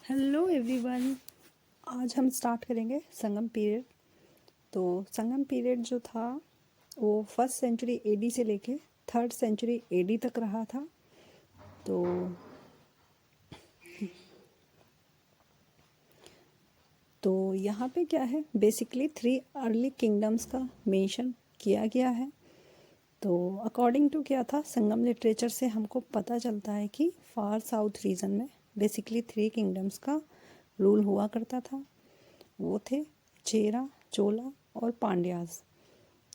Hello everyone. आज हम start करेंगे संगम पीरियड। तो संगम पीरियड जो था वो फर्स्ट सेंचुरी एडी से लेके थर्ड सेंचुरी एडी तक रहा था। तो यहाँ पे क्या है, बेसिकली 3 अर्ली किंगडम्स का मेंशन किया गया है। तो अकॉर्डिंग टू क्या था, संगम लिटरेचर से हमको पता चलता है कि फार साउथ रीजन में बेसिकली 3 किंगडम्स का रूल हुआ करता था। वो थे चेरा, चोला और पांड्यास।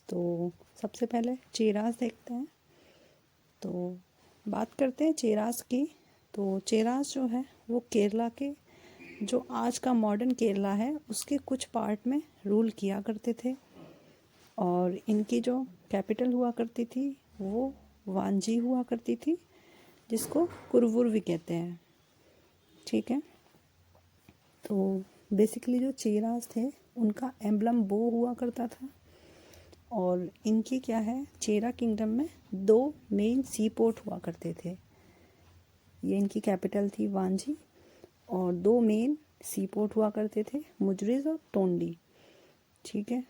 तो सबसे पहले चेरास देखते हैं। तो बात करते हैं चेरास की। तो चेरास जो है वो केरला के, जो आज का मॉडर्न केरला है, उसके कुछ पार्ट में रूल किया करते थे। और इनकी जो कैपिटल हुआ करती थी वो वांजी हुआ करती थी, जिसको कुरवुर भी कहते हैं। ठीक है। तो बेसिकली जो चेरास थे उनका एम्बलम बो हुआ करता था। और इनकी क्या है, चेरा किंगडम में 2 मेन सी पोर्ट हुआ करते थे। ये इनकी कैपिटल थी वांजी, और 2 मेन सी पोर्ट हुआ करते थे, मुजरिज और टोंडी। ठीक है।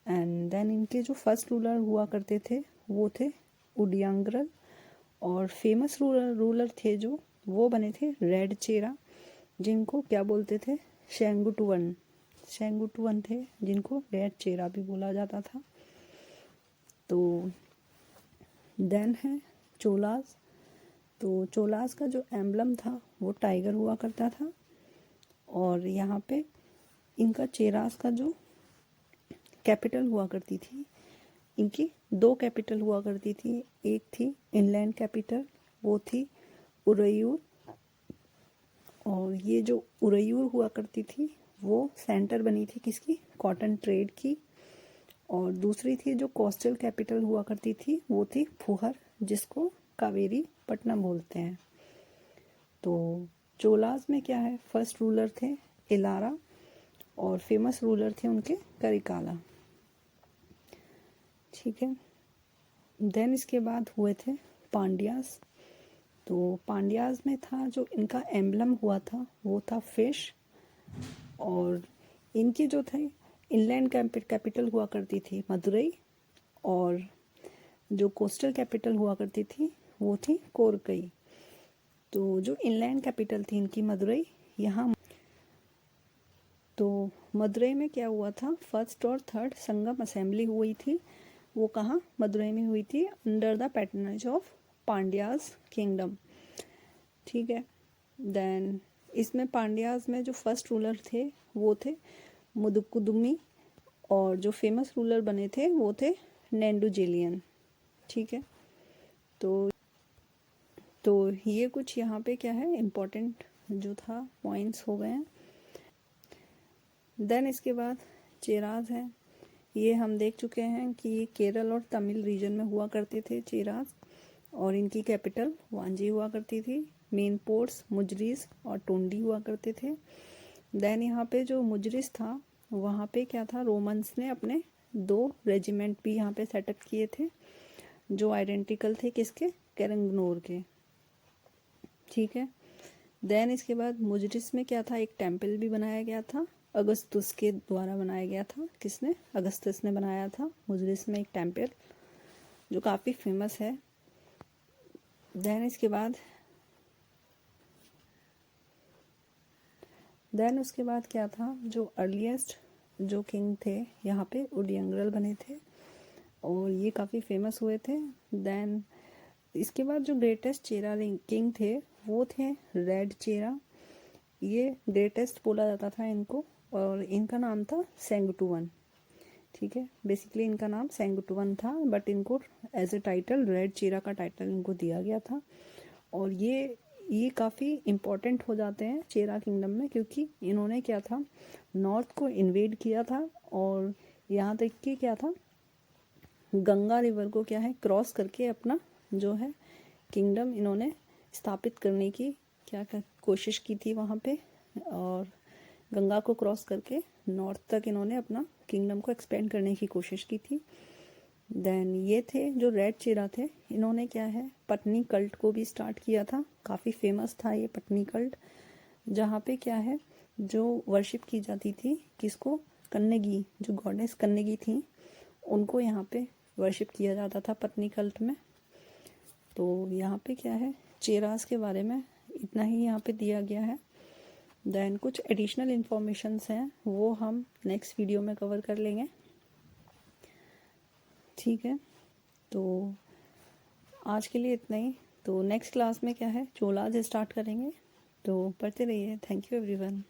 एंड देन इनके जो फर्स्ट रूलर हुआ करते थे वो थे उडियांग्रल। और फेमस रूलर थे जो, वो बने थे रेड चेरा, जिनको क्या बोलते थे, शेंगुटुवन। शेंगुटुवन थे जिनको रेड चेरा भी बोला जाता था। तो देन है चोलास। तो चोलास का जो एम्बलम था वो टाइगर हुआ करता था। और यहाँ पे इनका चेरास का जो कैपिटल हुआ करती थी, इनकी 2 कैपिटल हुआ करती थी। एक थी इनलैंड कैपिटल, वो थी उरैयूर। और ये जो उरैयूर हुआ करती थी वो सेंटर बनी थी किसकी, कॉटन ट्रेड की। और दूसरी थी जो कोस्टल कैपिटल हुआ करती थी वो थी फुहर, जिसको कावेरी पट्टनम बोलते हैं। तो चोलास में क्या है, फर्स्ट रूलर थे एलारा, और फेमस रूलर थे उनके करिकाला। ठीक है। देन इसके बाद हुए थे पांड्यास। तो पांड्यास में था जो इनका एम्बलम हुआ था वो था फिश। और इनकी जो थे इनलैंड कैपिटल हुआ करती थी मदुरई, और जो कोस्टल कैपिटल हुआ करती थी वो थी कोरकई। तो जो इनलैंड कैपिटल थी इनकी मदुरई, यहाँ तो मदुरई में क्या हुआ था, फर्स्ट और थर्ड संगम असेंबली हुई थी। वो कहाँ, मदुरई में हुई थी, under the patronage of Pandyas kingdom. ठीक है। देन इसमें पांड्यास में जो फर्स्ट रूलर थे वो थे मुदुकुदुमी, और जो फेमस रूलर बने थे वो थे नेंडुजेलियन। ठीक है। तो ये कुछ यहाँ पे क्या है, इम्पोर्टेंट जो था पॉइंट्स हो गए हैं। देन इसके बाद चेराज है। ये हम देख चुके हैं कि ये केरल और तमिल रीजन में हुआ करते थे चेराज, और इनकी कैपिटल वांजी हुआ करती थी। मेन पोर्ट्स मुजरिस और टोंडी हुआ करते थे। देन यहाँ पे जो मुजरिस था वहाँ पे क्या था, रोमन्स ने अपने 2 रेजिमेंट भी यहाँ पे सेटअप किए थे, जो आइडेंटिकल थे किसके, केरंगनोर के। ठीक है। देन इसके बाद मुजरिस में क्या था, एक टेम्पल भी बनाया गया था, अगस्तुस के द्वारा बनाया गया था। किसने, अगस्तस ने बनाया था मुजरिस में एक टेम्पल, जो काफ़ी फेमस है। देन इसके बाद उसके बाद क्या था, जो अर्लीस्ट जो किंग थे यहाँ पे उडियंग्रल बने थे, और ये काफ़ी फेमस हुए थे। देन इसके बाद जो ग्रेटेस्ट चेरा किंग थे वो थे रेड चेरा। ये ग्रेटेस्ट बोला जाता था इनको, और इनका नाम था सेंगुटुवन। ठीक है। बेसिकली इनका नाम सेंगुटुवन था, बट इनको एज ए टाइटल रेड चेरा का टाइटल इनको दिया गया था। और ये काफ़ी इम्पोर्टेंट हो जाते हैं चेरा किंगडम में, क्योंकि इन्होंने क्या था, नॉर्थ को इन्वेड किया था, और यहाँ तक कि क्या था, गंगा रिवर को क्या है, क्रॉस करके अपना जो है किंगडम इन्होंने स्थापित करने की क्या कोशिश की थी वहाँ पे। और गंगा को क्रॉस करके नॉर्थ तक इन्होंने अपना किंगडम को एक्सपेंड करने की कोशिश की थी। देन ये थे जो रेड चेरा थे, इन्होंने क्या है, पटनी कल्ट को भी स्टार्ट किया था। काफ़ी फेमस था ये पटनी कल्ट। जहाँ पे क्या है, जो वर्शिप की जाती थी किसको, कन्नगी, जो गॉडेस कन्नगी थी उनको यहाँ पे वर्शिप किया जाता था पत्नी कल्ट में। तो यहाँ पे क्या है, चेरास के बारे में इतना ही यहाँ पे दिया गया है। देन कुछ एडिशनल इन्फॉर्मेशंस हैं वो हम नेक्स्ट वीडियो में कवर कर लेंगे, ठीक है। तो आज के लिए इतना ही। तो नेक्स्ट क्लास में क्या है, चोलाज स्टार्ट करेंगे। तो पढ़ते रहिए। Thank you everyone.